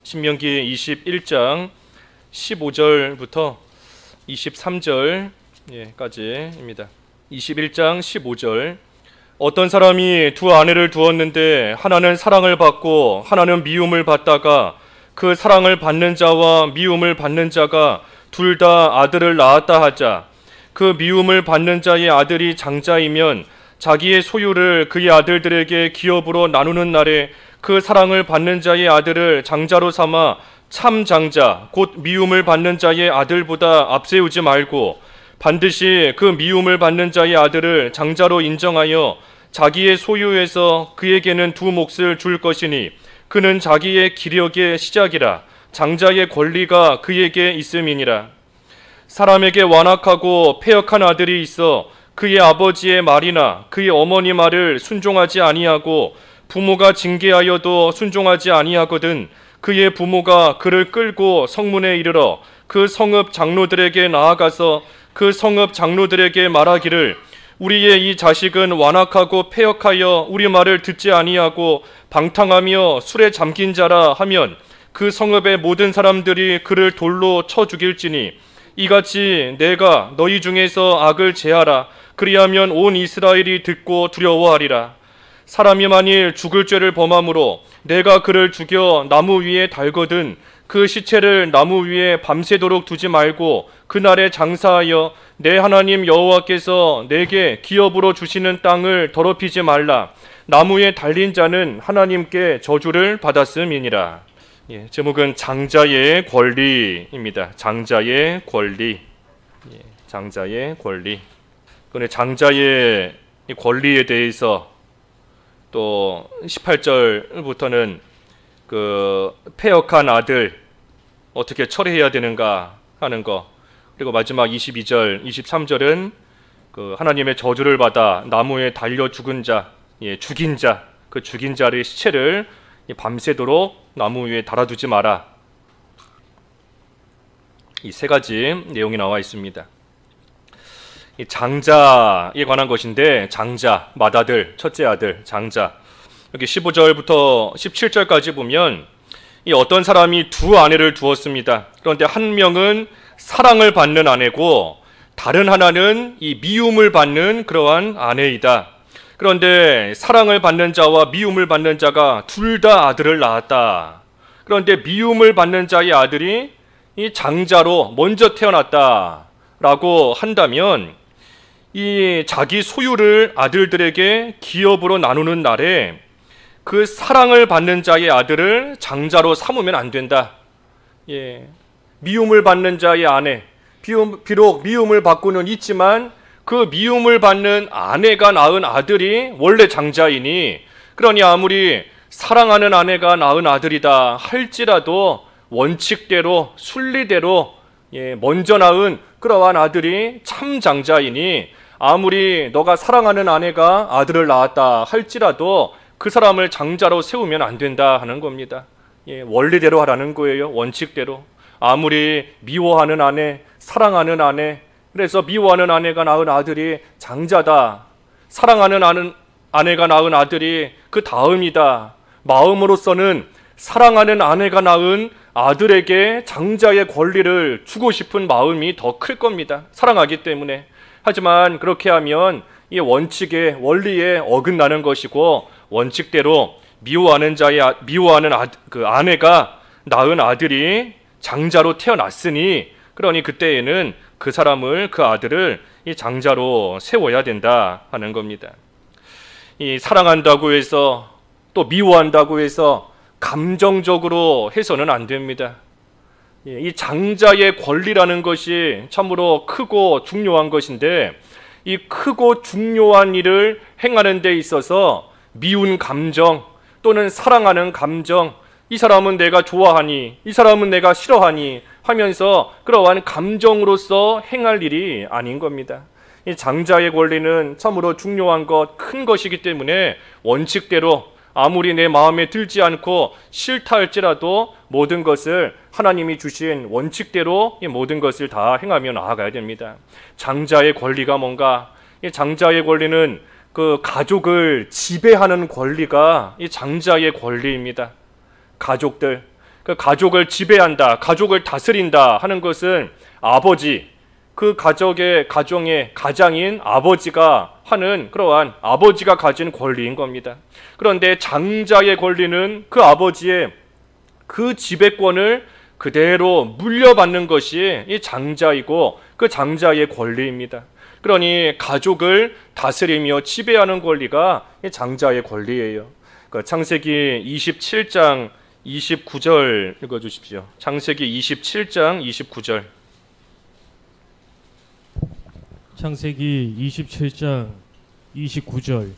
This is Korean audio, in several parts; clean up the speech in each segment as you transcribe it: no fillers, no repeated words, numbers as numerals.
신명기 21장 15절부터 23절까지입니다. 21장 15절. 어떤 사람이 두 아내를 두었는데 하나는 사랑을 받고 하나는 미움을 받다가 그 사랑을 받는 자와 미움을 받는 자가 둘 다 아들을 낳았다 하자. 그 미움을 받는 자의 아들이 장자이면 자기의 소유를 그의 아들들에게 기업으로 나누는 날에 그 사랑을 받는 자의 아들을 장자로 삼아 참 장자 곧 미움을 받는 자의 아들보다 앞세우지 말고 반드시 그 미움을 받는 자의 아들을 장자로 인정하여 자기의 소유에서 그에게는 두 몫을 줄 것이니 그는 자기의 기력의 시작이라. 장자의 권리가 그에게 있음이니라. 사람에게 완악하고 패역한 아들이 있어 그의 아버지의 말이나 그의 어머니 말을 순종하지 아니하고 부모가 징계하여도 순종하지 아니하거든 그의 부모가 그를 끌고 성문에 이르러 그 성읍 장로들에게 나아가서 그 성읍 장로들에게 말하기를 우리의 이 자식은 완악하고 패역하여 우리 말을 듣지 아니하고 방탕하며 술에 잠긴 자라 하면 그 성읍의 모든 사람들이 그를 돌로 쳐 죽일지니 이같이 내가 너희 중에서 악을 제하라. 그리하면 온 이스라엘이 듣고 두려워하리라. 사람이 만일 죽을 죄를 범함으로 내가 그를 죽여 나무 위에 달거든 그 시체를 나무 위에 밤새도록 두지 말고 그날에 장사하여 내 하나님 여호와께서 내게 기업으로 주시는 땅을 더럽히지 말라. 나무에 달린 자는 하나님께 저주를 받았음이니라. 제목은 장자의 권리입니다. 장자의 권리. 장자의 권리. 그런데 장자의 권리에 대해서 또 18절부터는 그 패역한 아들 어떻게 처리해야 되는가 하는 거, 그리고 마지막 22절, 23절은 그 하나님의 저주를 받아 나무에 달려 죽은 자, 죽인 자, 그 죽인 자의 시체를 밤새도록 나무 위에 달아두지 마라. 이 세 가지 내용이 나와 있습니다. 이 장자에 관한 것인데, 장자, 맏아들, 첫째 아들, 장자. 여기 15절부터 17절까지 보면 이 어떤 사람이 두 아내를 두었습니다. 그런데 한 명은 사랑을 받는 아내고 다른 하나는 이 미움을 받는 그러한 아내이다. 그런데 사랑을 받는 자와 미움을 받는 자가 둘 다 아들을 낳았다. 그런데 미움을 받는 자의 아들이 이 장자로 먼저 태어났다라고 한다면 이 자기 소유를 아들들에게 기업으로 나누는 날에 그 사랑을 받는 자의 아들을 장자로 삼으면 안 된다. 미움을 받는 자의 아내, 비록 미움을 받고는 있지만 그 미움을 받는 아내가 낳은 아들이 원래 장자이니, 그러니 아무리 사랑하는 아내가 낳은 아들이다 할지라도 원칙대로 순리대로 먼저 낳은 그러한 아들이 참 장자이니 아무리 너가 사랑하는 아내가 아들을 낳았다 할지라도 그 사람을 장자로 세우면 안 된다 하는 겁니다. 원리대로 하라는 거예요. 원칙대로. 아무리 미워하는 아내, 사랑하는 아내, 그래서 미워하는 아내가 낳은 아들이 장자다, 사랑하는 아내가 낳은 아들이 그 다음이다, 마음으로서는 사랑하는 아내가 낳은 아들에게 장자의 권리를 주고 싶은 마음이 더 클 겁니다. 사랑하기 때문에. 하지만 그렇게 하면 이 원칙에, 원리에 어긋나는 것이고, 원칙대로 미워하는 그 아내가 낳은 아들이 장자로 태어났으니, 그러니 그때에는 그 사람을, 그 아들을 이 장자로 세워야 된다 하는 겁니다. 이 사랑한다고 해서 또 미워한다고 해서 감정적으로 해서는 안 됩니다. 이 장자의 권리라는 것이 참으로 크고 중요한 것인데, 이 크고 중요한 일을 행하는 데 있어서 미운 감정 또는 사랑하는 감정, 이 사람은 내가 좋아하니, 이 사람은 내가 싫어하니 하면서 그러한 감정으로서 행할 일이 아닌 겁니다. 이 장자의 권리는 참으로 중요한 것, 큰 것이기 때문에 원칙대로 아무리 내 마음에 들지 않고 싫다 할지라도 모든 것을 하나님이 주신 원칙대로 이 모든 것을 다 행하며 나아가야 됩니다. 장자의 권리가 뭔가? 이 장자의 권리는 그 가족을 지배하는 권리가 이 장자의 권리입니다. 가족들, 그 가족을 지배한다, 가족을 다스린다 하는 것은 아버지, 그 가장인 아버지가 하는 그러한 아버지가 가진 권리인 겁니다. 그런데 장자의 권리는 그 아버지의 그 지배권을 그대로 물려받는 것이 이 장자이고 그 장자의 권리입니다. 그러니 가족을 다스리며 지배하는 권리가 이 장자의 권리예요. 창세기 27장 29절 읽어주십시오. 창세기 27장 29절. 창세기 27장 29절.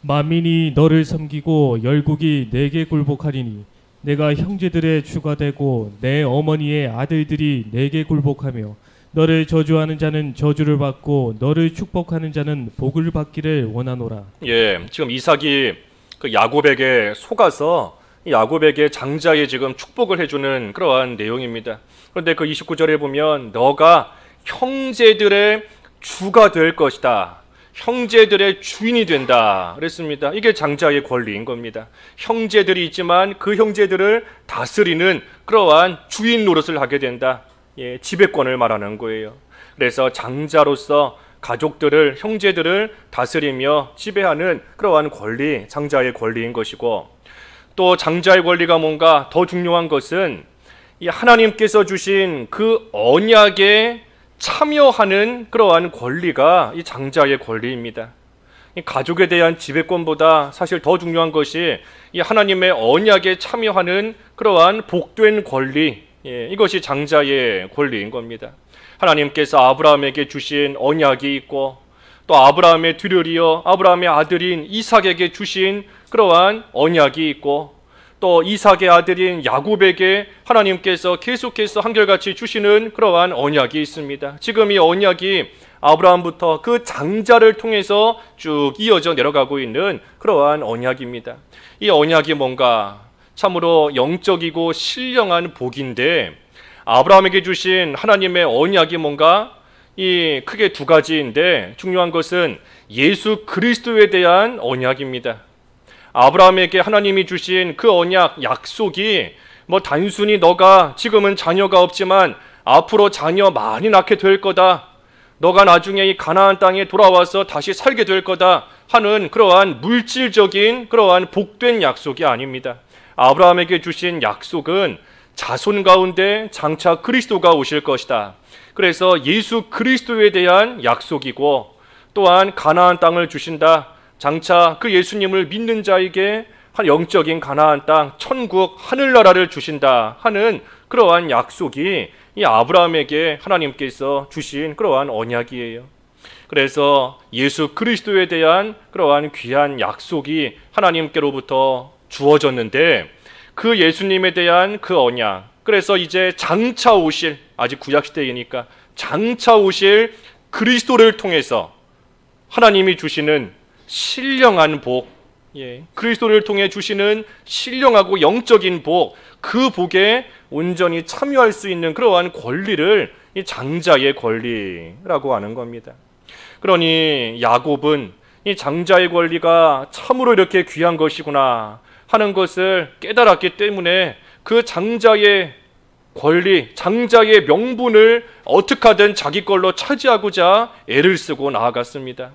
만민이 너를 섬기고 열국이 내게 굴복하리니 내가 형제들의 주가 되고 내 어머니의 아들들이 내게 굴복하며 너를 저주하는 자는 저주를 받고 너를 축복하는 자는 복을 받기를 원하노라. 예, 지금 이삭이 그 야곱에게 속아서 야곱에게 장자의 지금 축복을 해주는 그러한 내용입니다. 그런데 그 29절에 보면 너가 형제들의 주가 될 것이다, 형제들의 주인이 된다 그랬습니다. 이게 장자의 권리인 겁니다. 형제들이 있지만 그 형제들을 다스리는 그러한 주인 노릇을 하게 된다. 예, 지배권을 말하는 거예요. 그래서 장자로서 가족들을, 형제들을 다스리며 지배하는 그러한 권리, 장자의 권리인 것이고, 또 장자의 권리가 뭔가 더 중요한 것은 이 하나님께서 주신 그 언약에 참여하는 그러한 권리가 이 장자의 권리입니다. 이 가족에 대한 지배권보다 사실 더 중요한 것이 이 하나님의 언약에 참여하는 그러한 복된 권리, 예, 이것이 장자의 권리인 겁니다. 하나님께서 아브라함에게 주신 언약이 있고, 또 아브라함의 뒤를 이어 아브라함의 아들인 이삭에게 주신 그러한 언약이 있고, 또 이삭의 아들인 야곱에게 하나님께서 계속해서 한결같이 주시는 그러한 언약이 있습니다. 지금 이 언약이 아브라함부터 그 장자를 통해서 쭉 이어져 내려가고 있는 그러한 언약입니다. 이 언약이 뭔가 참으로 영적이고 신령한 복인데, 아브라함에게 주신 하나님의 언약이 뭔가 이 크게 두 가지인데, 중요한 것은 예수 그리스도에 대한 언약입니다. 아브라함에게 하나님이 주신 그 언약, 약속이 뭐 단순히 너가 지금은 자녀가 없지만 앞으로 자녀 많이 낳게 될 거다, 너가 나중에 이 가나안 땅에 돌아와서 다시 살게 될 거다 하는 그러한 물질적인 그러한 복된 약속이 아닙니다. 아브라함에게 주신 약속은 자손 가운데 장차 그리스도가 오실 것이다. 그래서 예수 그리스도에 대한 약속이고, 또한 가나안 땅을 주신다. 장차 그 예수님을 믿는 자에게 영적인 가나안 땅, 천국, 하늘나라를 주신다 하는 그러한 약속이 이 아브라함에게 하나님께서 주신 그러한 언약이에요. 그래서 예수 그리스도에 대한 그러한 귀한 약속이 하나님께로부터 주어졌는데, 그 예수님에 대한 그 언약, 그래서 이제 장차 오실, 아직 구약시대이니까 장차 오실 그리스도를 통해서 하나님이 주시는 신령한 복, 그리스도를 통해 주시는 신령하고 영적인 복, 그 복에 온전히 참여할 수 있는 그러한 권리를 이 장자의 권리라고 하는 겁니다. 그러니 야곱은 이 장자의 권리가 참으로 이렇게 귀한 것이구나 하는 것을 깨달았기 때문에 그 장자의 권리, 장자의 명분을 어떻게 하든 자기 걸로 차지하고자 애를 쓰고 나아갔습니다.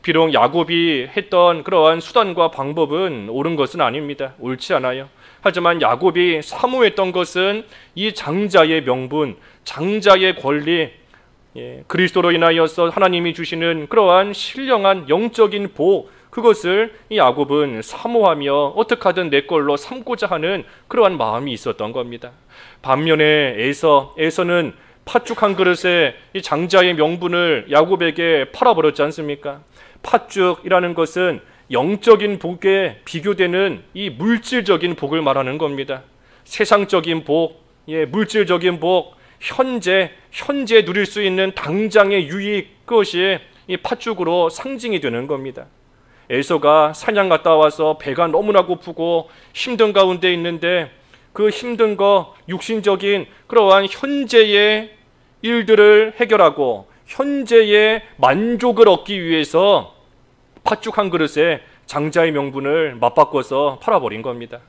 비록 야곱이 했던 그러한 수단과 방법은 옳은 것은 아닙니다. 옳지 않아요. 하지만 야곱이 사모했던 것은 이 장자의 명분, 장자의 권리, 그리스도로 인하여서 하나님이 주시는 그러한 신령한 영적인 복, 그것을 이 야곱은 사모하며 어떻게 하든 내 걸로 삼고자 하는 그러한 마음이 있었던 겁니다. 반면에 에서는 팥죽 한 그릇에 이 장자의 명분을 야곱에게 팔아버렸지 않습니까? 팥죽이라는 것은 영적인 복에 비교되는 이 물질적인 복을 말하는 겁니다. 세상적인 복, 물질적인 복, 현재 누릴 수 있는 당장의 유익, 그것이 이 팥죽으로 상징이 되는 겁니다. 에서가 사냥 갔다 와서 배가 너무나 고프고 힘든 가운데 있는데, 그 힘든 거, 육신적인 그러한 현재의 일들을 해결하고 현재의 만족을 얻기 위해서 팥죽 한 그릇에 장자의 명분을 맞바꿔서 팔아버린 겁니다.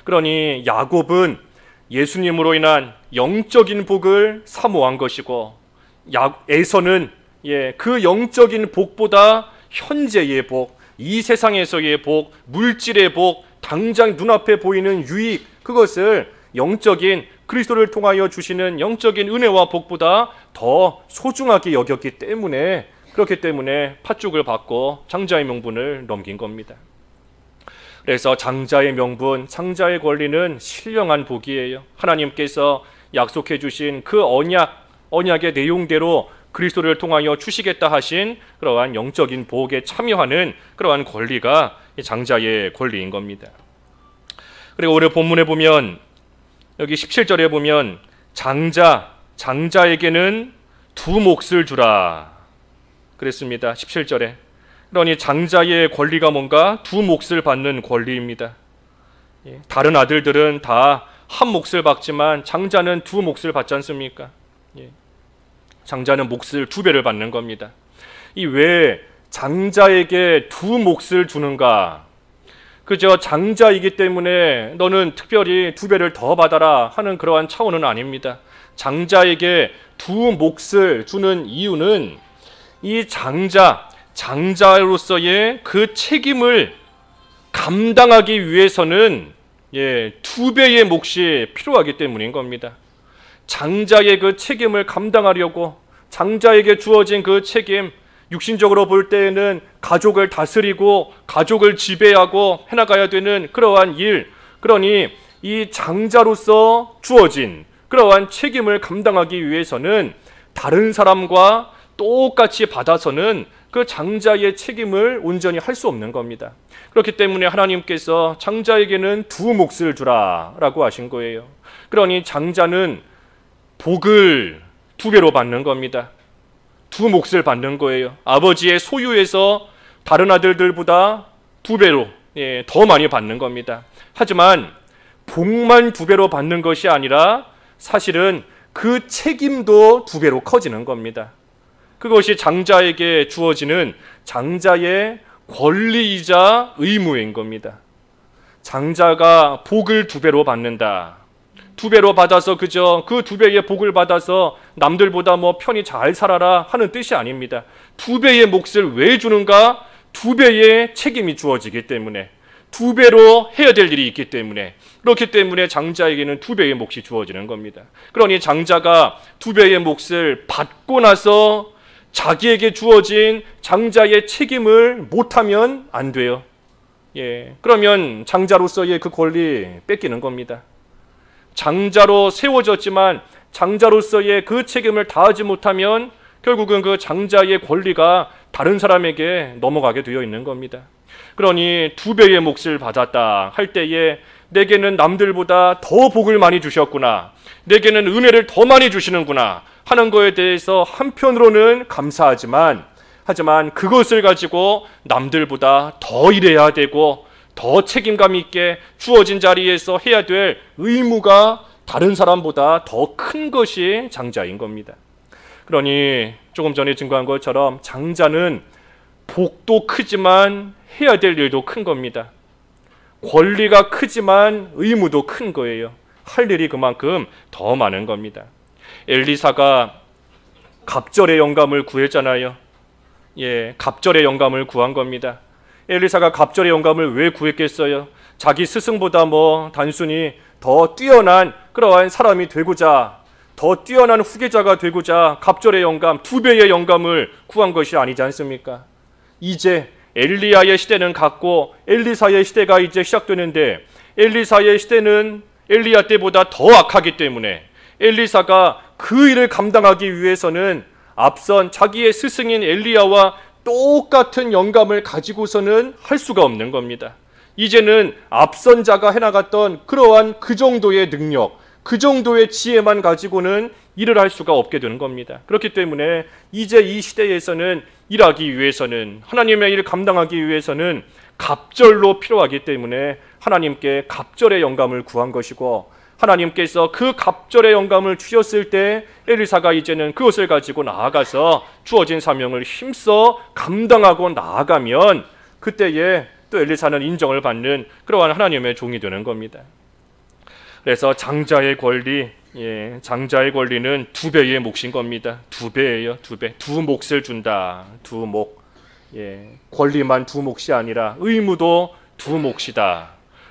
그러니 야곱은 예수님으로 인한 영적인 복을 사모한 것이고, 에서는 그 영적인 복보다 현재의 복, 이 세상에서의 복, 물질의 복, 당장 눈앞에 보이는 유익, 그것을 영적인 그리스도를 통하여 주시는 영적인 은혜와 복보다 더 소중하게 여겼기 때문에, 그렇기 때문에 팥죽을 받고 장자의 명분을 넘긴 겁니다. 그래서 장자의 명분, 장자의 권리는 신령한 복이에요. 하나님께서 약속해 주신 그 언약의 내용대로 그리스도를 통하여 주시겠다 하신 그러한 영적인 복에 참여하는 그러한 권리가 장자의 권리인 겁니다. 그리고 오늘 본문에 보면, 여기 17절에 보면 장자에게는 두 몫을 주라 그랬습니다. 17절에. 그러니 장자의 권리가 뭔가 두 몫을 받는 권리입니다. 다른 아들들은 다 한 몫을 받지만 장자는 두 몫을 받지 않습니까? 장자는 몫을 두 배를 받는 겁니다. 이 왜 장자에게 두 몫을 주는가? 그저 장자이기 때문에 너는 특별히 두 배를 더 받아라 하는 그러한 차원은 아닙니다. 장자에게 두 몫을 주는 이유는 이 장자로서의 그 책임을 감당하기 위해서는 두 배의 몫이 필요하기 때문인 겁니다. 장자의 그 책임을 감당하려고, 장자에게 주어진 그 책임, 육신적으로 볼 때에는 가족을 다스리고 가족을 지배하고 해나가야 되는 그러한 일, 그러니 이 장자로서 주어진 그러한 책임을 감당하기 위해서는 다른 사람과 똑같이 받아서는 그 장자의 책임을 온전히 할 수 없는 겁니다. 그렇기 때문에 하나님께서 장자에게는 두 몫을 주라라고 하신 거예요. 그러니 장자는 복을 두 배로 받는 겁니다. 두 몫을 받는 거예요. 아버지의 소유에서 다른 아들들보다 두 배로 더 많이 받는 겁니다. 하지만 복만 두 배로 받는 것이 아니라 사실은 그 책임도 두 배로 커지는 겁니다. 그것이 장자에게 주어지는 장자의 권리이자 의무인 겁니다. 장자가 복을 두 배로 받는다. 두 배로 받아서 그저 그 두 배의 복을 받아서 남들보다 편히 잘 살아라 하는 뜻이 아닙니다. 두 배의 몫을 왜 주는가? 두 배의 책임이 주어지기 때문에, 두 배로 해야 될 일이 있기 때문에, 그렇기 때문에 장자에게는 두 배의 몫이 주어지는 겁니다. 그러니 장자가 두 배의 몫을 받고 나서 자기에게 주어진 장자의 책임을 못하면 안 돼요. 그러면 장자로서의 그 권리 뺏기는 겁니다. 장자로 세워졌지만 장자로서의 그 책임을 다하지 못하면 결국은 그 장자의 권리가 다른 사람에게 넘어가게 되어 있는 겁니다. 그러니 두 배의 몫을 받았다 할 때에 내게는 남들보다 더 복을 많이 주셨구나, 내게는 은혜를 더 많이 주시는구나 하는 거에 대해서 한편으로는 감사하지만, 하지만 그것을 가지고 남들보다 더 일해야 되고 더 책임감 있게 주어진 자리에서 해야 될 의무가 다른 사람보다 더 큰 것이 장자인 겁니다. 그러니 조금 전에 증거한 것처럼 장자는 복도 크지만 해야 될 일도 큰 겁니다. 권리가 크지만 의무도 큰 거예요. 할 일이 그만큼 더 많은 겁니다. 엘리사가 갑절의 영감을 구했잖아요. 갑절의 영감을 구한 겁니다. 엘리사가 갑절의 영감을 왜 구했겠어요? 자기 스승보다 단순히 더 뛰어난 그러한 사람이 되고자, 더 뛰어난 후계자가 되고자 갑절의 영감, 두 배의 영감을 구한 것이 아니지 않습니까? 이제 엘리야의 시대는 갔고 엘리사의 시대가 이제 시작되는데, 엘리사의 시대는 엘리야 때보다 더 악하기 때문에 엘리사가 그 일을 감당하기 위해서는 앞선 자기의 스승인 엘리야와 똑같은 영감을 가지고서는 할 수가 없는 겁니다. 이제는 앞선 자가 해나갔던 그러한 그 정도의 능력, 그 정도의 지혜만 가지고는 일을 할 수가 없게 되는 겁니다. 그렇기 때문에 이제 이 시대에서는 일하기 위해서는, 하나님의 일을 감당하기 위해서는 갑절로 필요하기 때문에 하나님께 갑절의 영감을 구한 것이고, 하나님께서 그 갑절의 영감을 주셨을 때 엘리사가 이제는 그것을 가지고 나아가서 주어진 사명을 힘써 감당하고 나아가면 그때에 또 엘리사는 인정을 받는 그러한 하나님의 종이 되는 겁니다. 그래서 장자의 권리, 장자의 권리는 2배의 몫인 겁니다. 2배예요, 2배. 2몫을 준다. 2몫. 권리만 2몫이 아니라 의무도 2몫이다.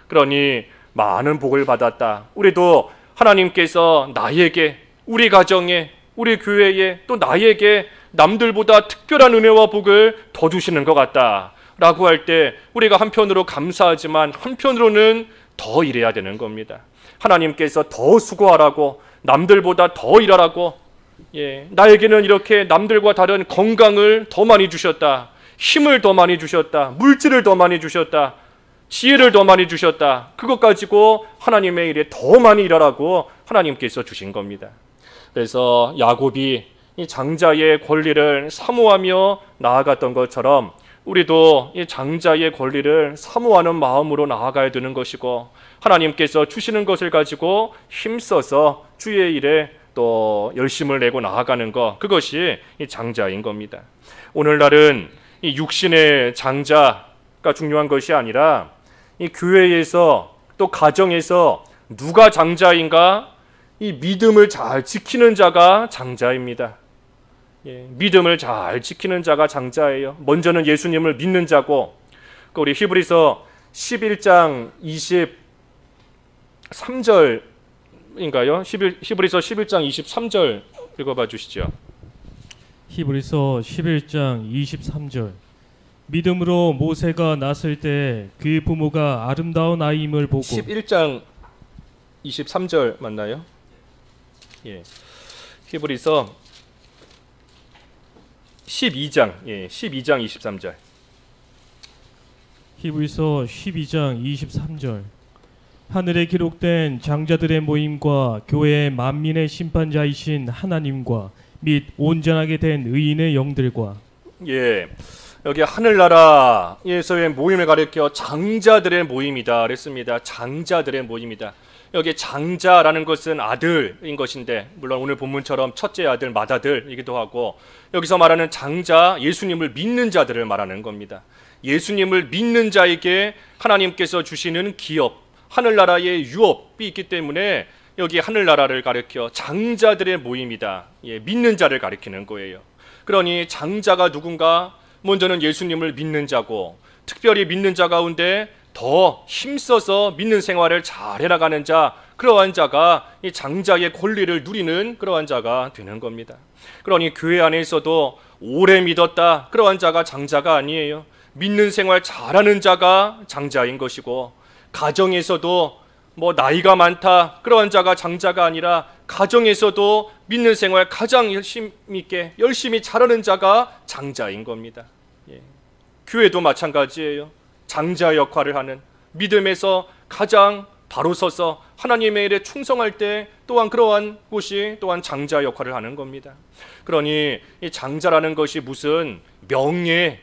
그러니 많은 복을 받았다. 우리도 하나님께서 나에게, 우리 가정에, 우리 교회에, 또 나에게 남들보다 특별한 은혜와 복을 더 주시는 것 같다 라고 할 때 우리가 한편으로 감사하지만 한편으로는 더 일해야 되는 겁니다. 하나님께서 더 수고하라고, 남들보다 더 일하라고, 나에게는 이렇게 남들과 다른 건강을 더 많이 주셨다, 힘을 더 많이 주셨다, 물질을 더 많이 주셨다, 지혜를 더 많이 주셨다. 그것 가지고 하나님의 일에 더 많이 일하라고 하나님께서 주신 겁니다. 그래서 야곱이 이 장자의 권리를 사모하며 나아갔던 것처럼 우리도 이 장자의 권리를 사모하는 마음으로 나아가야 되는 것이고, 하나님께서 주시는 것을 가지고 힘써서 주의 일에 또 열심을 내고 나아가는 것, 그것이 이 장자인 겁니다. 오늘날은 이 육신의 장자가 중요한 것이 아니라 이 교회에서 또 가정에서 누가 장자인가, 이 믿음을 잘 지키는 자가 장자입니다. 믿음을 잘 지키는 자가 장자예요. 먼저는 예수님을 믿는 자고, 우리 히브리서 11장 23절인가요? 히브리서 11장 23절 읽어봐 주시죠. 히브리서 11장 23절. 믿음으로 모세가 났을 때 그 부모가 아름다운 아이임을 보고. 11장 23절 맞나요? 히브리서 12장 23절. 히브리서 12장 23절. 하늘에 기록된 장자들의 모임과 교회의 만민의 심판자이신 하나님과 및 온전하게 된 의인의 영들과. 여기 하늘나라에서의 모임을 가리켜 장자들의 모임이다 그랬습니다. 장자들의 모임이다. 여기 장자라는 것은 아들인 것인데, 물론 오늘 본문처럼 첫째 아들, 맏아들이기도 하고, 여기서 말하는 장자, 예수님을 믿는 자들을 말하는 겁니다. 예수님을 믿는 자에게 하나님께서 주시는 기업, 하늘나라의 유업이 있기 때문에 여기 하늘나라를 가리켜 장자들의 모임이다. 믿는 자를 가리키는 거예요. 그러니 장자가 누군가? 먼저는 예수님을 믿는 자고, 특별히 믿는 자 가운데 더 힘써서 믿는 생활을 잘 해나가는 자, 그러한 자가 이 장자의 권리를 누리는 그러한 자가 되는 겁니다. 그러니 교회 안에서도 오래 믿었다, 그러한 자가 장자가 아니에요. 믿는 생활 잘하는 자가 장자인 것이고, 가정에서도 나이가 많다, 그러한 자가 장자가 아니라 가정에서도 믿는 생활 가장 열심히 잘하는 자가 장자인 겁니다. 교회도 마찬가지예요. 장자 역할을 하는, 믿음에서 가장 바로 서서 하나님의 일에 충성할 때 또한 그러한 곳이 또한 장자 역할을 하는 겁니다. 그러니 이 장자라는 것이 무슨 명예,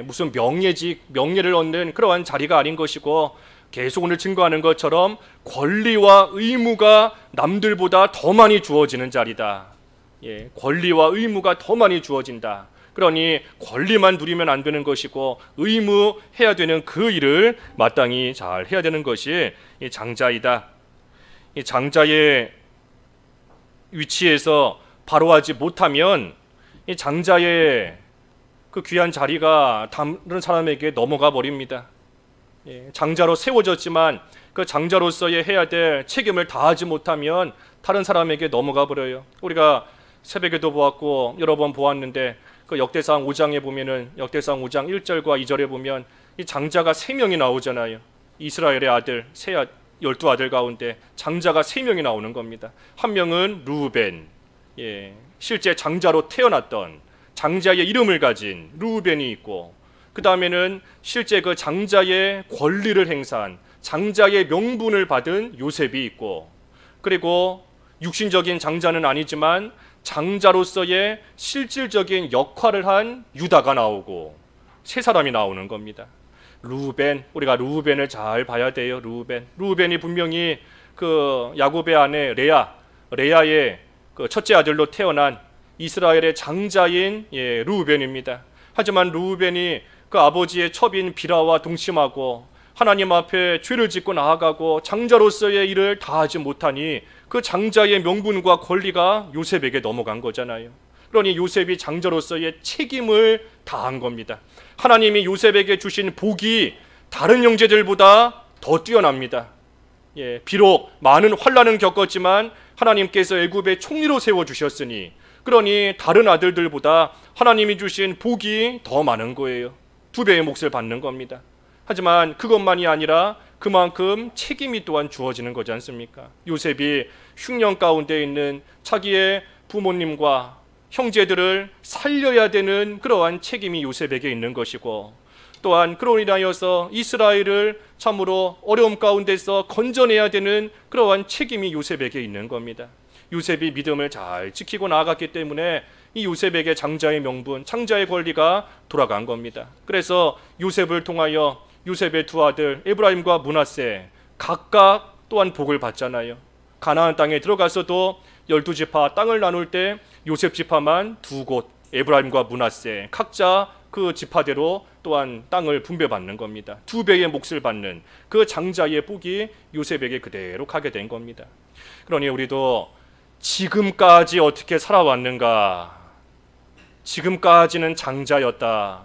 무슨 명예를 얻는 그러한 자리가 아닌 것이고, 계속 오늘 증거하는 것처럼 권리와 의무가 남들보다 더 많이 주어지는 자리다. 권리와 의무가 더 많이 주어진다. 그러니 권리만 누리면 안 되는 것이고, 의무해야 되는 그 일을 마땅히 잘 해야 되는 것이 이 장자이다. 이 장자의 위치에서 바로 하지 못하면 이 장자의 그 귀한 자리가 다른 사람에게 넘어가 버립니다. 장자로 세워졌지만 그 장자로서의 해야 될 책임을 다하지 못하면 다른 사람에게 넘어가 버려요. 우리가 새벽에도 보았고 여러 번 보았는데, 그 역대상 5장에 보면은 역대상 5장 1절과 2절에 보면 이 장자가 3명이 나오잖아요. 이스라엘의 아들 12아들 가운데 장자가 3명이 나오는 겁니다. 한 명은 루벤, 실제 장자로 태어났던 장자의 이름을 가진 루벤이 있고, 그 다음에는 실제 그 장자의 권리를 행사한 장자의 명분을 받은 요셉이 있고, 그리고 육신적인 장자는 아니지만 장자로서의 실질적인 역할을 한 유다가 나오고, 3사람이 나오는 겁니다. 루벤, 우리가 루벤을 잘 봐야 돼요. 루벤이 분명히 그 야곱의 아내 레아의 그 첫째 아들로 태어난 이스라엘의 장자인 루벤입니다. 하지만 루벤이 그 아버지의 첩인 비라와 동침하고 하나님 앞에 죄를 짓고 나아가고 장자로서의 일을 다하지 못하니 그 장자의 명분과 권리가 요셉에게 넘어간 거잖아요. 그러니 요셉이 장자로서의 책임을 다한 겁니다. 하나님이 요셉에게 주신 복이 다른 형제들보다 더 뛰어납니다. 비록 많은 환난은 겪었지만 하나님께서 애굽의 총리로 세워주셨으니 그러니 다른 아들들보다 하나님이 주신 복이 더 많은 거예요. 2배의 몫을 받는 겁니다. 하지만 그것만이 아니라 그만큼 책임이 또한 주어지는 거지 않습니까? 요셉이 흉년 가운데 있는 자기의 부모님과 형제들을 살려야 되는 그러한 책임이 요셉에게 있는 것이고, 또한 그로 인하여서 이스라엘을 참으로 어려움 가운데서 건져내야 되는 그러한 책임이 요셉에게 있는 겁니다. 요셉이 믿음을 잘 지키고 나아갔기 때문에 이 요셉에게 장자의 명분, 장자의 권리가 돌아간 겁니다. 그래서 요셉을 통하여 요셉의 두 아들 에브라임과 므낫세 각각 또한 복을 받잖아요. 가나안 땅에 들어가서도 12지파 땅을 나눌 때 요셉 지파만 2곳, 에브라임과 므낫세 각자 그 지파대로 또한 땅을 분배받는 겁니다. 2배의 몫을 받는 그 장자의 복이 요셉에게 그대로 가게 된 겁니다. 그러니 우리도 지금까지 어떻게 살아왔는가, 지금까지는 장자였다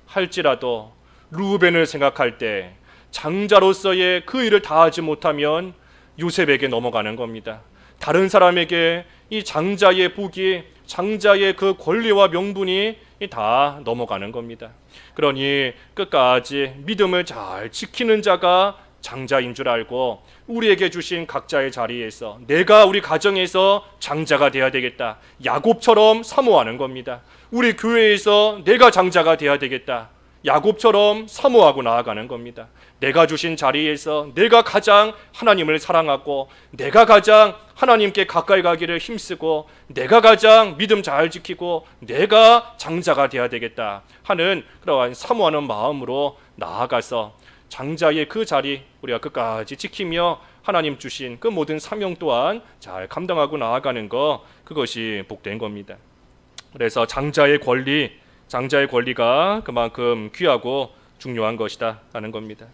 할지라도 루벤을 생각할 때 장자로서의 그 일을 다하지 못하면 요셉에게 넘어가는 겁니다. 다른 사람에게 이 장자의 복이, 장자의 그 권리와 명분이 다 넘어가는 겁니다. 그러니 끝까지 믿음을 잘 지키는 자가 장자인 줄 알고 우리에게 주신 각자의 자리에서 내가 우리 가정에서 장자가 돼야 되겠다, 야곱처럼 사모하는 겁니다. 우리 교회에서 내가 장자가 돼야 되겠다, 야곱처럼 사모하고 나아가는 겁니다. 내가 주신 자리에서 내가 가장 하나님을 사랑하고 내가 가장 하나님께 가까이 가기를 힘쓰고 내가 가장 믿음 잘 지키고 내가 장자가 돼야 되겠다 하는 그러한 사모하는 마음으로 나아가서 장자의 그 자리 우리가 끝까지 지키며 하나님 주신 그 모든 사명 또한 잘 감당하고 나아가는 것, 그것이 복된 겁니다. 그래서 장자의 권리가 그만큼 귀하고 중요한 것이다 라는 겁니다.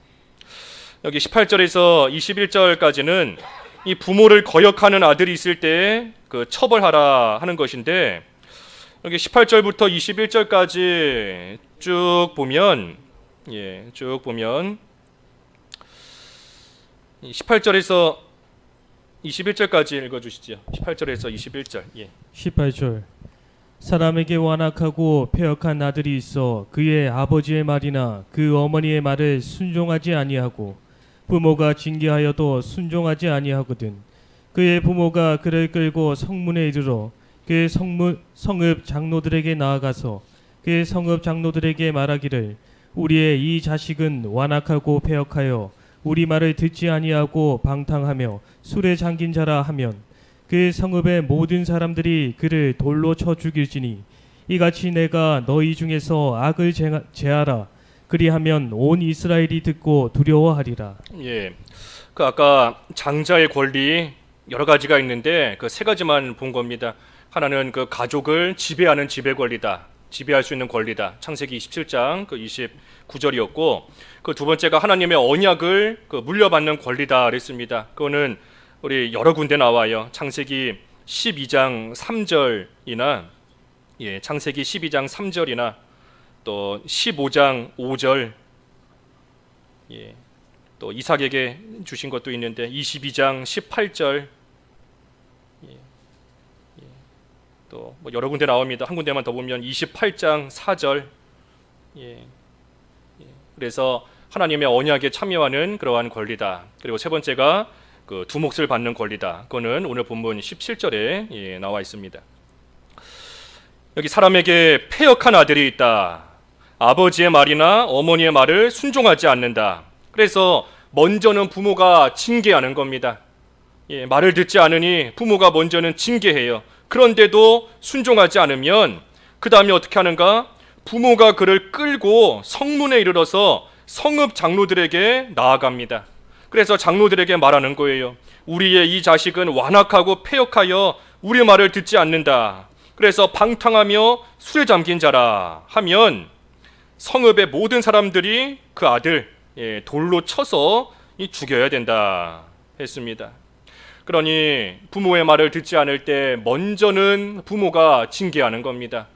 여기 18절에서 21절까지는 이 부모를 거역하는 아들이 있을 때 그 처벌하라 하는 것인데, 여기 18절부터 21절까지 쭉 보면 18절에서 21절까지 읽어주시죠. 18절에서 21절. 18절. 사람에게 완악하고 패역한 아들이 있어 그의 아버지의 말이나 그 어머니의 말을 순종하지 아니하고 부모가 징계하여도 순종하지 아니하거든. 그의 부모가 그를 끌고 성문에 이르러 그 성읍 장로들에게 나아가서 그 성읍 장로들에게 말하기를 우리의 이 자식은 완악하고 패역하여 우리 말을 듣지 아니하고 방탕하며 술에 잠긴 자라 하면 그 성읍의 모든 사람들이 그를 돌로 쳐 죽일지니 이같이 내가 너희 중에서 악을 제하라. 그리하면 온 이스라엘이 듣고 두려워하리라. 그 아까 장자의 권리 여러 가지가 있는데 그 3가지만 본 겁니다. 하나는 그 가족을 지배하는 지배 권리다, 지배할 수 있는 권리다. 창세기 27장 그 29절이었고, 그 두 번째가 하나님의 언약을 그 물려받는 권리다 그랬습니다. 그거는 우리 여러 군데 나와요. 창세기 12장 3절이나 창세기 12장 3절이나 또 15장 5절, 또 이삭에게 주신 것도 있는데 22장 18절, 또 뭐 여러 군데 나옵니다. 한 군데만 더 보면 28장 4절. 그래서 하나님의 언약에 참여하는 그러한 권리다. 그리고 세 번째가 그 두 몫을 받는 권리다. 그거는 오늘 본문 17절에 나와 있습니다. 여기 사람에게 패역한 아들이 있다. 아버지의 말이나 어머니의 말을 순종하지 않는다. 그래서 먼저는 부모가 징계하는 겁니다. 말을 듣지 않으니 부모가 먼저는 징계해요. 그런데도 순종하지 않으면 그 다음에 어떻게 하는가? 부모가 그를 끌고 성문에 이르러서 성읍 장로들에게 나아갑니다. 그래서 장로들에게 말하는 거예요. 우리의 이 자식은 완악하고 패역하여 우리 말을 듣지 않는다. 그래서 방탕하며 술에 잠긴 자라 하면 성읍의 모든 사람들이 그 아들 돌로 쳐서 죽여야 된다 했습니다. 그러니 부모의 말을 듣지 않을 때 먼저는 부모가 징계하는 겁니다.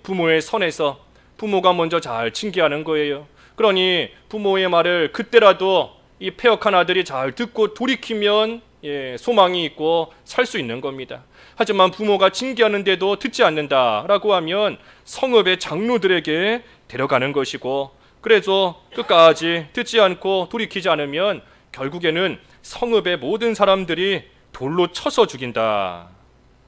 부모의 선에서 부모가 먼저 잘 징계하는 거예요. 그러니 부모의 말을 그때라도 이 패역한 아들이 잘 듣고 돌이키면 소망이 있고 살 수 있는 겁니다. 하지만 부모가 징계하는데도 듣지 않는다라고 하면 성읍의 장로들에게 데려가는 것이고, 그래서 끝까지 듣지 않고 돌이키지 않으면 결국에는 성읍의 모든 사람들이 돌로 쳐서 죽인다.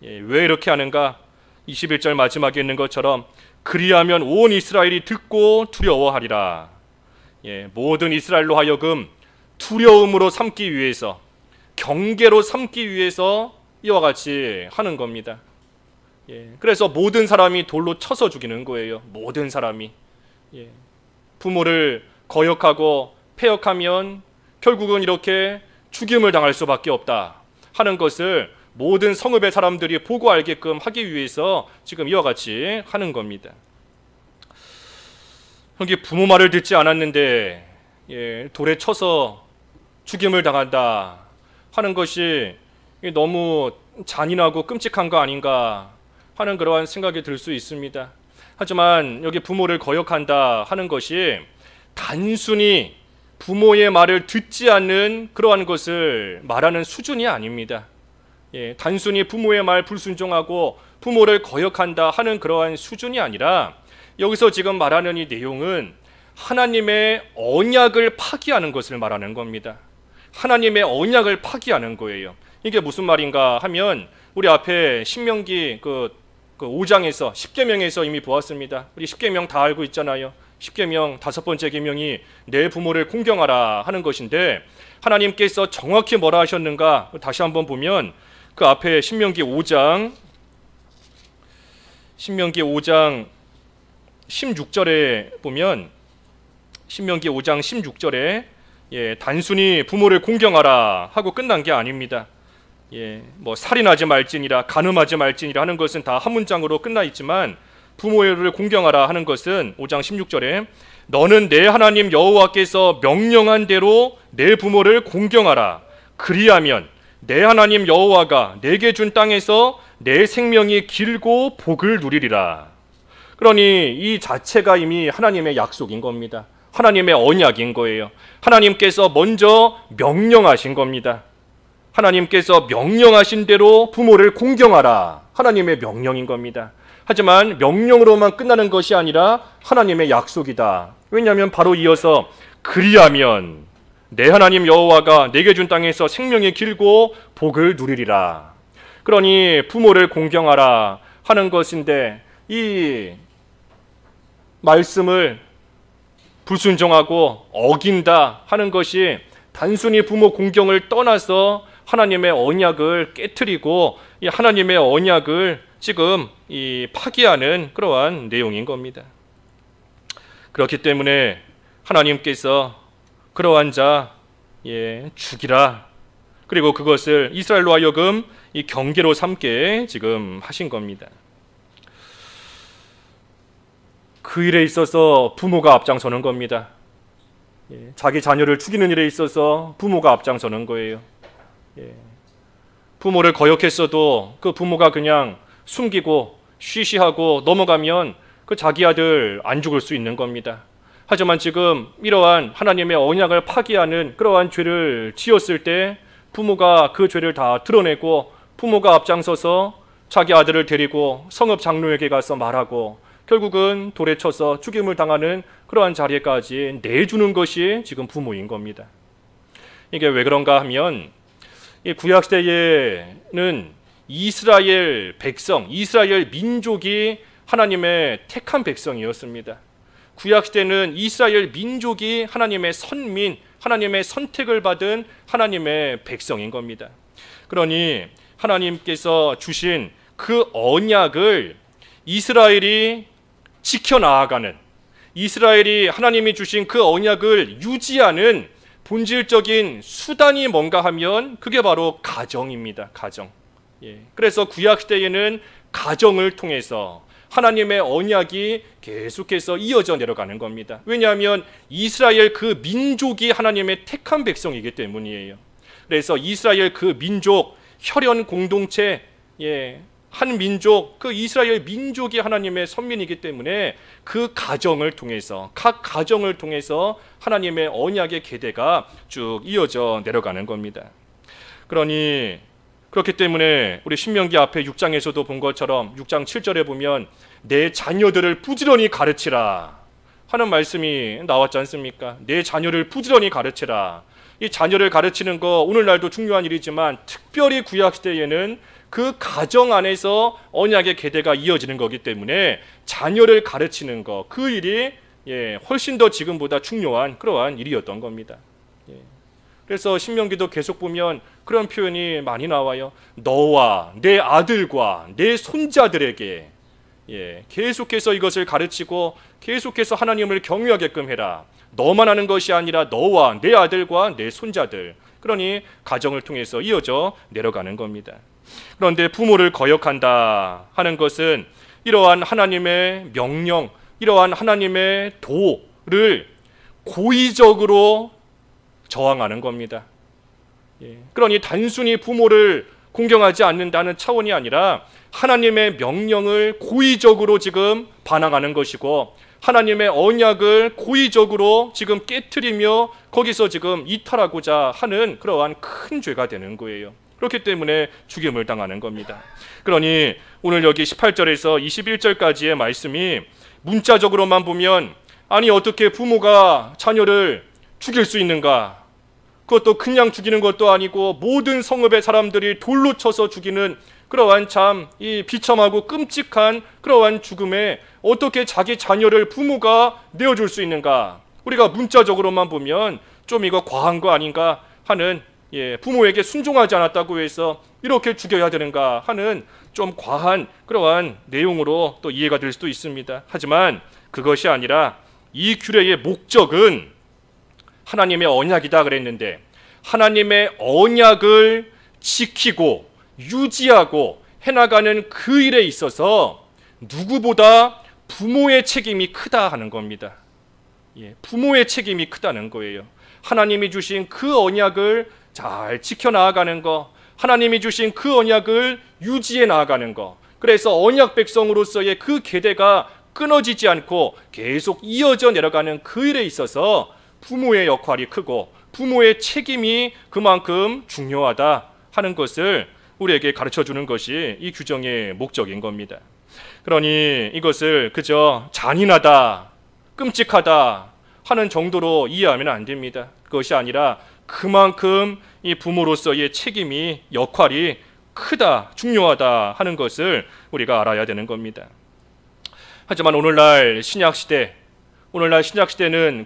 왜 이렇게 하는가? 21절 마지막에 있는 것처럼 그리하면 온 이스라엘이 듣고 두려워하리라. 모든 이스라엘로 하여금 두려움으로 삼기 위해서, 경계로 삼기 위해서 이와 같이 하는 겁니다. 그래서 모든 사람이 돌로 쳐서 죽이는 거예요. 모든 사람이. 부모를 거역하고 패역하면 결국은 이렇게 죽임을 당할 수밖에 없다 하는 것을 모든 성읍의 사람들이 보고 알게끔 하기 위해서 지금 이와 같이 하는 겁니다. 여기 부모 말을 듣지 않았는데 돌에 쳐서 죽임을 당한다 하는 것이 너무 잔인하고 끔찍한 거 아닌가 하는 그러한 생각이 들 수 있습니다. 하지만 여기 부모를 거역한다 하는 것이 단순히 부모의 말을 듣지 않는 그러한 것을 말하는 수준이 아닙니다. 단순히 부모의 말 불순종하고 부모를 거역한다 하는 그러한 수준이 아니라 여기서 지금 말하는 이 내용은 하나님의 언약을 파기하는 것을 말하는 겁니다. 하나님의 언약을 파기하는 거예요. 이게 무슨 말인가 하면 우리 앞에 신명기 그 5장에서 10계명에서 이미 보았습니다. 우리 10계명 다 알고 있잖아요. 10계명 5번째 계명이 내 부모를 공경하라 하는 것인데, 하나님께서 정확히 뭐라 하셨는가 다시 한번 보면 그 앞에 신명기 5장 16절에 보면, 신명기 5장 16절에 단순히 부모를 공경하라 하고 끝난 게 아닙니다. 뭐 살인하지 말지니라, 간음하지 말지니라 하는 것은 다 한 문장으로 끝나 있지만, 부모를 공경하라 하는 것은 5장 16절에 너는 내 하나님 여호와께서 명령한 대로 내 부모를 공경하라. 그리하면 내 하나님 여호와가 내게 준 땅에서 내 생명이 길고 복을 누리리라. 그러니 이 자체가 이미 하나님의 약속인 겁니다. 하나님의 언약인 거예요. 하나님께서 먼저 명령하신 겁니다. 하나님께서 명령하신 대로 부모를 공경하라. 하나님의 명령인 겁니다. 하지만 명령으로만 끝나는 것이 아니라 하나님의 약속이다. 왜냐하면 바로 이어서 그리하면 내 하나님 여호와가 내게 준 땅에서 생명이 길고 복을 누리리라. 그러니 부모를 공경하라 하는 것인데, 이 말씀을 불순종하고 어긴다 하는 것이 단순히 부모 공경을 떠나서 하나님의 언약을 깨트리고 이 하나님의 언약을 지금 이 파기하는 그러한 내용인 겁니다. 그렇기 때문에 하나님께서 그러한 자 죽이라, 그리고 그것을 이스라엘로 하여금 이 경계로 삼게 지금 하신 겁니다. 그 일에 있어서 부모가 앞장서는 겁니다. 자기 자녀를 죽이는 일에 있어서 부모가 앞장서는 거예요. 부모를 거역했어도 그 부모가 그냥 숨기고 쉬쉬하고 넘어가면 그 자기 아들 안 죽을 수 있는 겁니다. 하지만 지금 이러한 하나님의 언약을 파기하는 그러한 죄를 지었을 때 부모가 그 죄를 다 드러내고 부모가 앞장서서 자기 아들을 데리고 성읍 장로에게 가서 말하고 결국은 돌에 쳐서 죽임을 당하는 그러한 자리에까지 내주는 것이 지금 부모인 겁니다. 이게 왜 그런가 하면 이 구약시대에는 이스라엘 백성, 이스라엘 민족이 하나님의 택한 백성이었습니다. 구약시대는 이스라엘 민족이 하나님의 선민, 하나님의 선택을 받은 하나님의 백성인 겁니다. 그러니 하나님께서 주신 그 언약을 이스라엘이 지켜나아가는, 이스라엘이 하나님이 주신 그 언약을 유지하는 본질적인 수단이 뭔가 하면 그게 바로 가정입니다. 가정. 그래서 구약시대에는 가정을 통해서 하나님의 언약이 계속해서 이어져 내려가는 겁니다. 왜냐하면 이스라엘 그 민족이 하나님의 택한 백성이기 때문이에요. 그래서 이스라엘 그 민족, 혈연 공동체, 한 민족, 그 이스라엘 민족이 하나님의 선민이기 때문에 그 가정을 통해서, 각 가정을 통해서 하나님의 언약의 계대가 쭉 이어져 내려가는 겁니다. 그렇기 때문에 우리 신명기 앞에 6장에서도 본 것처럼 6장 7절에 보면 내 자녀들을 부지런히 가르치라 하는 말씀이 나왔지 않습니까? 내 자녀를 부지런히 가르치라. 이 자녀를 가르치는 거 오늘날도 중요한 일이지만 특별히 구약시대에는 그 가정 안에서 언약의 계대가 이어지는 거기 때문에 자녀를 가르치는 거, 그 일이 훨씬 더 지금보다 중요한 그러한 일이었던 겁니다. 그래서 신명기도 계속 보면 그런 표현이 많이 나와요. 너와 내 아들과 내 손자들에게 계속해서 이것을 가르치고 계속해서 하나님을 경외하게끔 해라. 너만 하는 것이 아니라 너와 내 아들과 내 손자들. 그러니 가정을 통해서 이어져 내려가는 겁니다. 그런데 부모를 거역한다 하는 것은 이러한 하나님의 명령, 이러한 하나님의 도를 고의적으로 저항하는 겁니다. 그러니 단순히 부모를 공경하지 않는다는 차원이 아니라 하나님의 명령을 고의적으로 지금 반항하는 것이고 하나님의 언약을 고의적으로 지금 깨트리며 거기서 지금 이탈하고자 하는 그러한 큰 죄가 되는 거예요. 그렇기 때문에 죽임을 당하는 겁니다. 그러니 오늘 여기 18절에서 21절까지의 말씀이 문자적으로만 보면 아니 어떻게 부모가 자녀를 죽일 수 있는가? 그것도 그냥 죽이는 것도 아니고 모든 성읍의 사람들이 돌로 쳐서 죽이는 그러한 참 이 비참하고 끔찍한 그러한 죽음에 어떻게 자기 자녀를 부모가 내어줄 수 있는가? 우리가 문자적으로만 보면 좀 이거 과한 거 아닌가 하는 부모에게 순종하지 않았다고 해서 이렇게 죽여야 되는가 하는 좀 과한 그러한 내용으로 또 이해가 될 수도 있습니다. 하지만 그것이 아니라 이 규례의 목적은 하나님의 언약이다 그랬는데 하나님의 언약을 지키고 유지하고 해나가는 그 일에 있어서 누구보다 부모의 책임이 크다 하는 겁니다. 부모의 책임이 크다는 거예요. 하나님이 주신 그 언약을 잘 지켜나가는 거, 하나님이 주신 그 언약을 유지해 나가는 거, 그래서 언약 백성으로서의 그 계대가 끊어지지 않고 계속 이어져 내려가는 그 일에 있어서 부모의 역할이 크고 부모의 책임이 그만큼 중요하다 하는 것을 우리에게 가르쳐주는 것이 이 규정의 목적인 겁니다. 그러니 이것을 그저 잔인하다, 끔찍하다 하는 정도로 이해하면 안 됩니다. 그것이 아니라 그만큼 이 부모로서의 책임이, 역할이 크다, 중요하다 하는 것을 우리가 알아야 되는 겁니다. 하지만 오늘날 신약시대는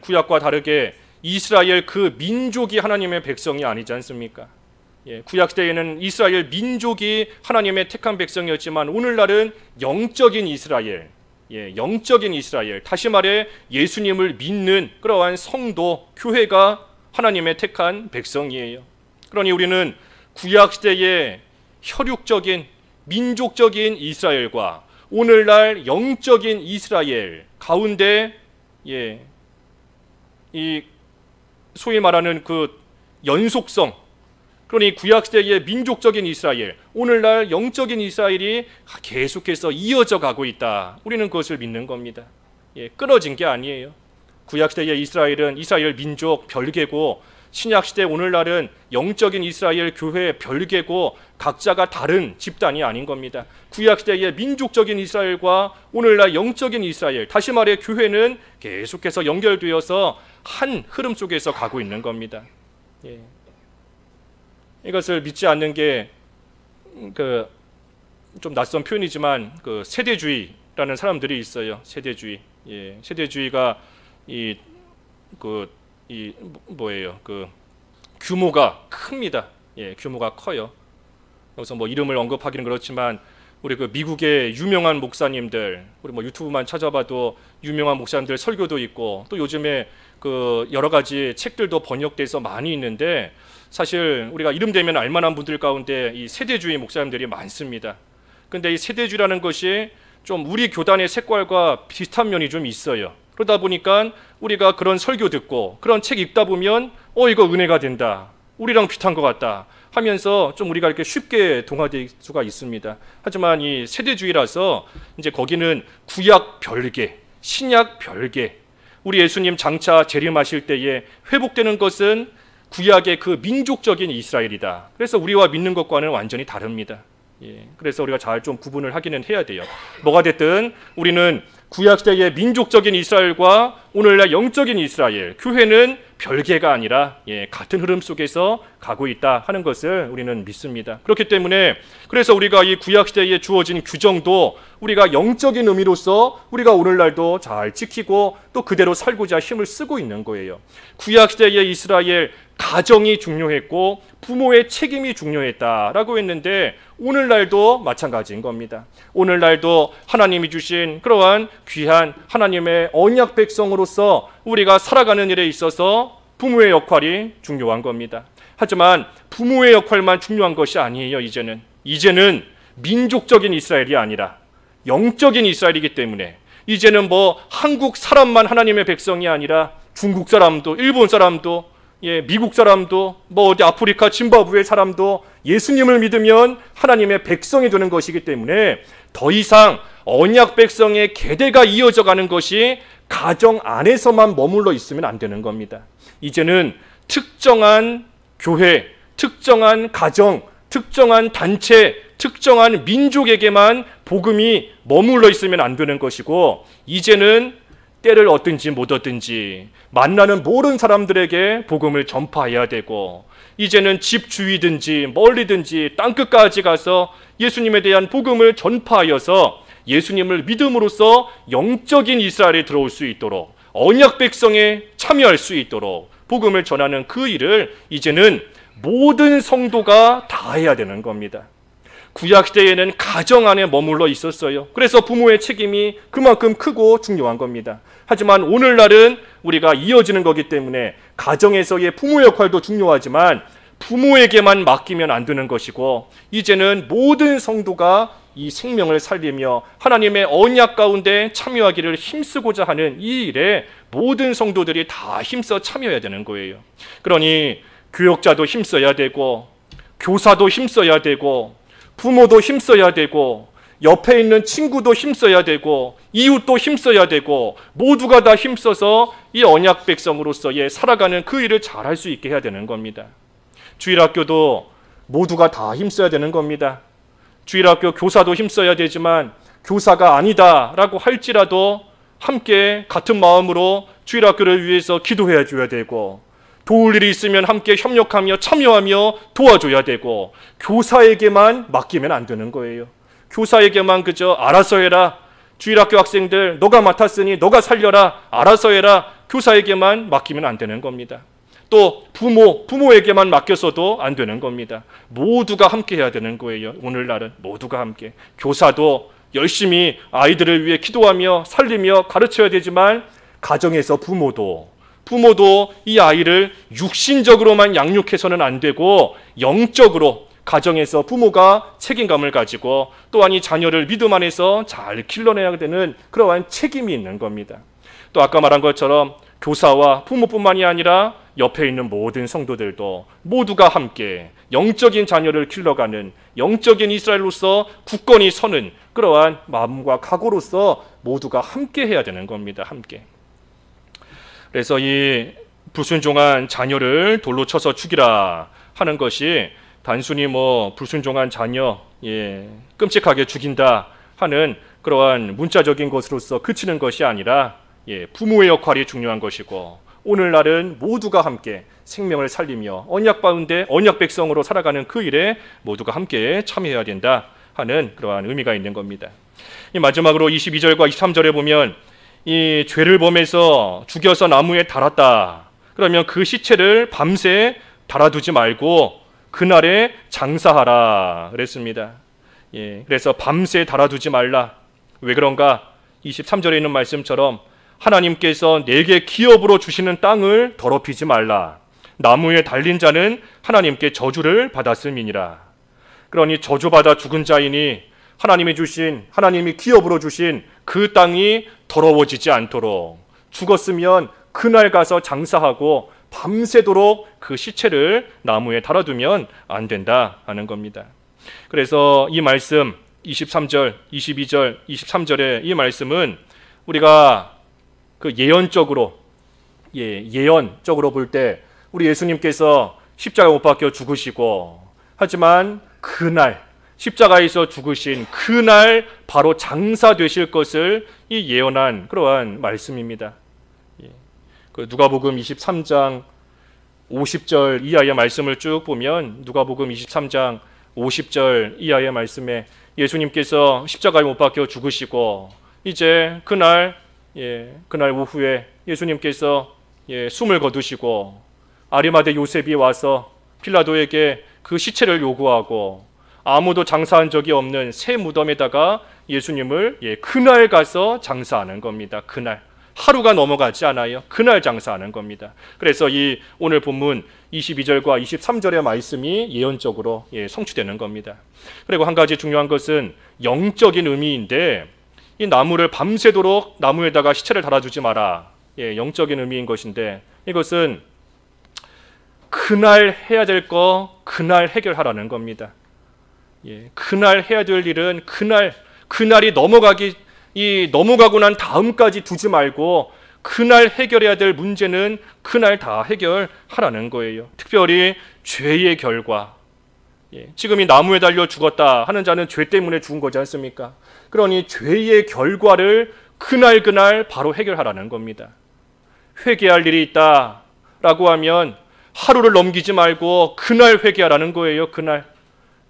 구약과 다르게 이스라엘 그 민족이 하나님의 백성이 아니지 않습니까? 구약시대에는 이스라엘 민족이 하나님의 택한 백성이었지만 오늘날은 영적인 이스라엘, 다시 말해 예수님을 믿는 그러한 성도, 교회가 하나님의 택한 백성이에요. 그러니 우리는 구약시대의 혈육적인 민족적인 이스라엘과 오늘날 영적인 이스라엘 가운데 이 소위 말하는 그 연속성, 그러니 구약시대의 민족적인 이스라엘, 오늘날 영적인 이스라엘이 계속해서 이어져 가고 있다. 우리는 그것을 믿는 겁니다. 끊어진 게 아니에요. 구약시대의 이스라엘은 이스라엘 민족 별개고 신약시대 오늘날은 영적인 이스라엘 교회 별개고 각자가 다른 집단이 아닌 겁니다. 구약시대의 민족적인 이스라엘과 오늘날 영적인 이스라엘, 다시 말해 교회는 계속해서 연결되어서 한 흐름 속에서 가고 있는 겁니다. 이것을 믿지 않는 게 좀 낯선 표현이지만 그 세대주의라는 사람들이 있어요. 세대주의가 규모가 큽니다. 규모가 커요. 여기서 뭐 이름을 언급하기는 그렇지만 우리 그 미국의 유명한 목사님들, 우리 뭐 유튜브만 찾아봐도 유명한 목사님들 설교도 있고 또 요즘에 그 여러 가지 책들도 번역돼서 많이 있는데 사실 우리가 이름 대면 알만한 분들 가운데 이 세대주의 목사님들이 많습니다. 근데 이 세대주의라는 것이 좀 우리 교단의 색깔과 비슷한 면이 좀 있어요. 그러다 보니까 우리가 그런 설교 듣고 그런 책 읽다 보면 이거 은혜가 된다, 우리랑 비슷한 것 같다 하면서 좀 우리가 이렇게 쉽게 동화될 수가 있습니다. 하지만 이 세대주의라서 이제 거기는 구약 별개, 신약 별개, 우리 예수님 장차 재림하실 때에 회복되는 것은 구약의 그 민족적인 이스라엘이다. 그래서 우리와 믿는 것과는 완전히 다릅니다. 그래서 우리가 잘 좀 구분을 하기는 해야 돼요. 뭐가 됐든 우리는 구약시대의 민족적인 이스라엘과 오늘날 영적인 이스라엘, 교회는 별개가 아니라 같은 흐름 속에서 가고 있다 하는 것을 우리는 믿습니다. 그렇기 때문에 그래서 우리가 이 구약시대에 주어진 규정도 우리가 영적인 의미로서 우리가 오늘날도 잘 지키고 또 그대로 살고자 힘을 쓰고 있는 거예요. 구약시대의 이스라엘, 가정이 중요했고 부모의 책임이 중요했다라고 했는데 오늘날도 마찬가지인 겁니다. 오늘날도 하나님이 주신 그러한 귀한 하나님의 언약 백성으로서 우리가 살아가는 일에 있어서 부모의 역할이 중요한 겁니다. 하지만 부모의 역할만 중요한 것이 아니에요. 이제는 민족적인 이스라엘이 아니라 영적인 이스라엘이기 때문에 이제는 뭐 한국 사람만 하나님의 백성이 아니라 중국 사람도, 일본 사람도, 미국 사람도, 뭐 어디 아프리카 짐바브웨 사람도 예수님을 믿으면 하나님의 백성이 되는 것이기 때문에 더 이상 언약 백성의 계대가 이어져 가는 것이 가정 안에서만 머물러 있으면 안 되는 겁니다. 이제는 특정한 교회, 특정한 가정, 특정한 단체, 특정한 민족에게만 복음이 머물러 있으면 안 되는 것이고 이제는 때를 얻든지 못 얻든지 만나는 모든 사람들에게 복음을 전파해야 되고 이제는 집 주위든지 멀리든지 땅끝까지 가서 예수님에 대한 복음을 전파하여서 예수님을 믿음으로써 영적인 이스라엘에 들어올 수 있도록 언약 백성에 참여할 수 있도록 복음을 전하는 그 일을 이제는 모든 성도가 다 해야 되는 겁니다. 구약시대에는 가정 안에 머물러 있었어요. 그래서 부모의 책임이 그만큼 크고 중요한 겁니다. 하지만 오늘날은 우리가 이어지는 거기 때문에 가정에서의 부모 역할도 중요하지만 부모에게만 맡기면 안 되는 것이고 이제는 모든 성도가 이 생명을 살리며 하나님의 언약 가운데 참여하기를 힘쓰고자 하는 이 일에 모든 성도들이 다 힘써 참여해야 되는 거예요. 그러니 교역자도 힘써야 되고 교사도 힘써야 되고 부모도 힘써야 되고 옆에 있는 친구도 힘써야 되고 이웃도 힘써야 되고 모두가 다 힘써서 이 언약 백성으로서의 살아가는 그 일을 잘할 수 있게 해야 되는 겁니다. 주일학교도 모두가 다 힘써야 되는 겁니다. 주일학교 교사도 힘써야 되지만 교사가 아니다라고 할지라도 함께 같은 마음으로 주일학교를 위해서 기도해 줘야 되고 도울 일이 있으면 함께 협력하며 참여하며 도와줘야 되고 교사에게만 맡기면 안 되는 거예요. 교사에게만 그저 알아서 해라. 주일학교 학생들 너가 맡았으니 너가 살려라. 알아서 해라. 교사에게만 맡기면 안 되는 겁니다. 또 부모에게만 맡겨서도 안 되는 겁니다. 모두가 함께 해야 되는 거예요. 오늘날은 모두가 함께. 교사도 열심히 아이들을 위해 기도하며 살리며 가르쳐야 되지만 가정에서 부모도 이 아이를 육신적으로만 양육해서는 안 되고 영적으로 가정에서 부모가 책임감을 가지고 또한 이 자녀를 믿음 안에서 잘 길러내야 되는 그러한 책임이 있는 겁니다. 또 아까 말한 것처럼 교사와 부모뿐만이 아니라 옆에 있는 모든 성도들도 모두가 함께 영적인 자녀를 길러가는 영적인 이스라엘로서 굳건히 서는 그러한 마음과 각오로서 모두가 함께 해야 되는 겁니다. 함께. 그래서 이 불순종한 자녀를 돌로 쳐서 죽이라 하는 것이 단순히 뭐 불순종한 자녀 끔찍하게 죽인다 하는 그러한 문자적인 것으로서 그치는 것이 아니라 부모의 역할이 중요한 것이고 오늘날은 모두가 함께 생명을 살리며 언약 가운데 언약 백성으로 살아가는 그 일에 모두가 함께 참여해야 된다 하는 그러한 의미가 있는 겁니다. 이 마지막으로 22절과 23절에 보면 이 죄를 범해서 죽여서 나무에 달았다. 그러면 그 시체를 밤새 달아두지 말고 그날에 장사하라 그랬습니다. 그래서 밤새 달아두지 말라. 왜 그런가? 23절에 있는 말씀처럼 하나님께서 내게 기업으로 주시는 땅을 더럽히지 말라. 나무에 달린 자는 하나님께 저주를 받았음이니라. 그러니 저주받아 죽은 자이니 하나님이 기업으로 주신 그 땅이 더러워지지 않도록, 죽었으면 그날 가서 장사하고 밤새도록 그 시체를 나무에 달아두면 안 된다 하는 겁니다. 그래서 이 말씀 23절, 22절, 23절의 이 말씀은 우리가 그 예언적으로 볼 때 우리 예수님께서 십자가에 못 박혀 죽으시고, 하지만 그날 십자가에서 죽으신 그날 바로 장사되실 것을 이 예언한 그러한 말씀입니다. 그 누가복음 23장 50절 이하의 말씀을 쭉 보면, 누가복음 23장 50절 이하의 말씀에 예수님께서 십자가에 못 박혀 죽으시고, 이제 그날 오후에 예수님께서 숨을 거두시고, 아리마대 요셉이 와서 필라도에게 그 시체를 요구하고, 아무도 장사한 적이 없는 새 무덤에다가 예수님을 그날 가서 장사하는 겁니다. 그날 하루가 넘어가지 않아요. 그날 장사하는 겁니다. 그래서 이 오늘 본문 22절과 23절의 말씀이 예언적으로 성취되는 겁니다. 그리고 한 가지 중요한 것은 영적인 의미인데, 이 나무를 밤새도록 나무에다가 시체를 달아주지 마라. 영적인 의미인 것인데, 이것은 그날 해야 될 거 그날 해결하라는 겁니다. 그날 해야 될 일은 그날이 넘어가고 난 다음까지 두지 말고, 그날 해결해야 될 문제는 그날 다 해결하라는 거예요. 특별히 죄의 결과, 지금 이 나무에 달려 죽었다 하는 자는 죄 때문에 죽은 거지 않습니까? 그러니 죄의 결과를 그날 바로 해결하라는 겁니다. 회개할 일이 있다라고 하면 하루를 넘기지 말고 그날 회개하라는 거예요. 그날.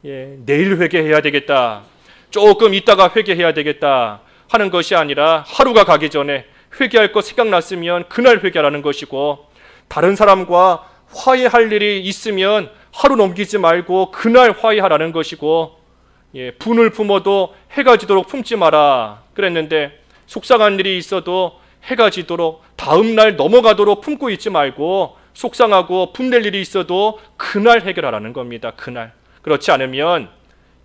내일 회개해야 되겠다, 조금 있다가 회개해야 되겠다 하는 것이 아니라, 하루가 가기 전에 회개할 것 생각났으면 그날 회개하라는 것이고, 다른 사람과 화해할 일이 있으면 하루 넘기지 말고 그날 화해하라는 것이고, 분을 품어도 해가 지도록 품지 마라 그랬는데, 속상한 일이 있어도 해가 지도록 다음 날 넘어가도록 품고 있지 말고, 속상하고 분낼 일이 있어도 그날 해결하라는 겁니다. 그날. 그렇지 않으면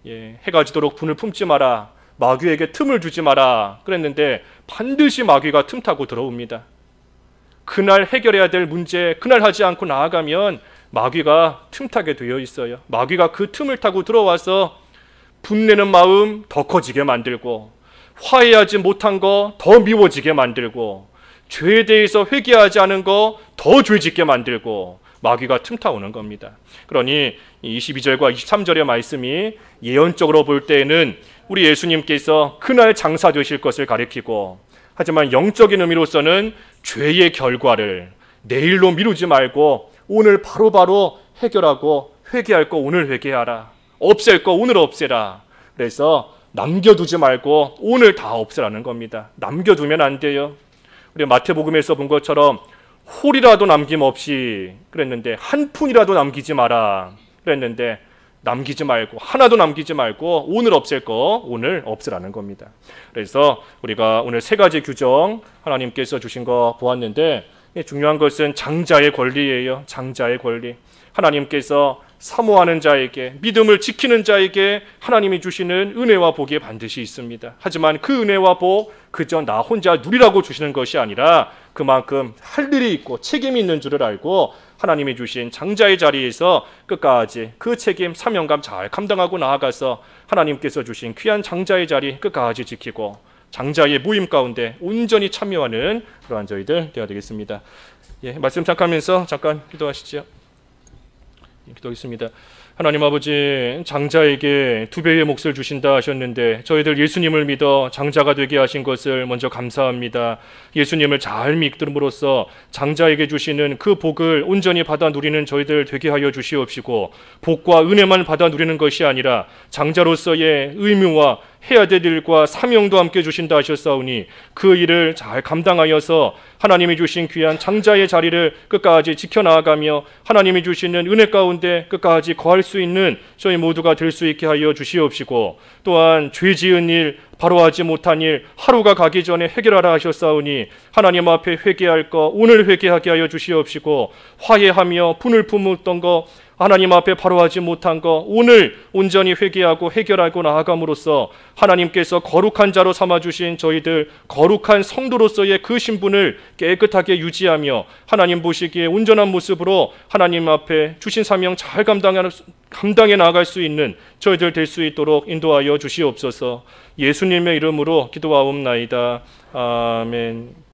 해가 지도록 분을 품지 마라, 마귀에게 틈을 주지 마라 그랬는데, 반드시 마귀가 틈타고 들어옵니다. 그날 해결해야 될 문제 그날 하지 않고 나아가면 마귀가 틈타게 되어 있어요. 마귀가 그 틈을 타고 들어와서 분내는 마음 더 커지게 만들고, 화해하지 못한 거 더 미워지게 만들고, 죄에 대해서 회개하지 않은 거 더 죄짓게 만들고, 마귀가 틈타오는 겁니다. 그러니 22절과 23절의 말씀이 예언적으로 볼 때에는 우리 예수님께서 그날 장사되실 것을 가리키고, 하지만 영적인 의미로서는 죄의 결과를 내일로 미루지 말고 오늘 바로바로 해결하고, 회개할 거 오늘 회개하라, 없앨 거 오늘 없애라. 그래서 남겨두지 말고 오늘 다 없애라는 겁니다. 남겨두면 안 돼요. 우리 마태복음에서 본 것처럼 홀이라도 남김없이 그랬는데, 한 푼이라도 남기지 마라 그랬는데, 남기지 말고, 하나도 남기지 말고 오늘 없앨 거 오늘 없애라는 겁니다. 그래서 우리가 오늘 세 가지 규정 하나님께서 주신 거 보았는데, 중요한 것은 장자의 권리예요. 장자의 권리. 하나님께서 사모하는 자에게, 믿음을 지키는 자에게 하나님이 주시는 은혜와 복이 반드시 있습니다. 하지만 그 은혜와 복 그저 나 혼자 누리라고 주시는 것이 아니라, 그만큼 할 일이 있고 책임이 있는 줄을 알고 하나님이 주신 장자의 자리에서 끝까지 그 책임, 사명감 잘 감당하고 나아가서 하나님께서 주신 귀한 장자의 자리 끝까지 지키고, 장자의 모임 가운데 온전히 참여하는 그러한 저희들 되어야 되겠습니다. 말씀 잠깐하면서 잠깐 기도하시죠. 기도하겠습니다. 하나님 아버지, 장자에게 2배의 몫을 주신다 하셨는데, 저희들 예수님을 믿어 장자가 되게 하신 것을 먼저 감사합니다. 예수님을 잘 믿음으로써 장자에게 주시는 그 복을 온전히 받아 누리는 저희들 되게 하여 주시옵시고, 복과 은혜만 받아 누리는 것이 아니라 장자로서의 의무와 해야 될 일과 사명도 함께 주신다 하셨사오니, 그 일을 잘 감당하여서 하나님이 주신 귀한 장자의 자리를 끝까지 지켜나가며 하나님이 주시는 은혜 가운데 끝까지 거할 수 있는 저희 모두가 될 수 있게 하여 주시옵시고, 또한 죄 지은 일, 바로 하지 못한 일 하루가 가기 전에 해결하라 하셨사오니, 하나님 앞에 회개할 거 오늘 회개하게 하여 주시옵시고, 화해하며 분을 품었던 거 하나님 앞에 바로 하지 못한 것 오늘 온전히 회개하고 해결하고 나아감으로써 하나님께서 거룩한 자로 삼아주신 저희들 거룩한 성도로서의 그 신분을 깨끗하게 유지하며 하나님 보시기에 온전한 모습으로 하나님 앞에 주신 사명 잘 감당해 나아갈 수 있는 저희들 될 수 있도록 인도하여 주시옵소서. 예수님의 이름으로 기도하옵나이다. 아멘.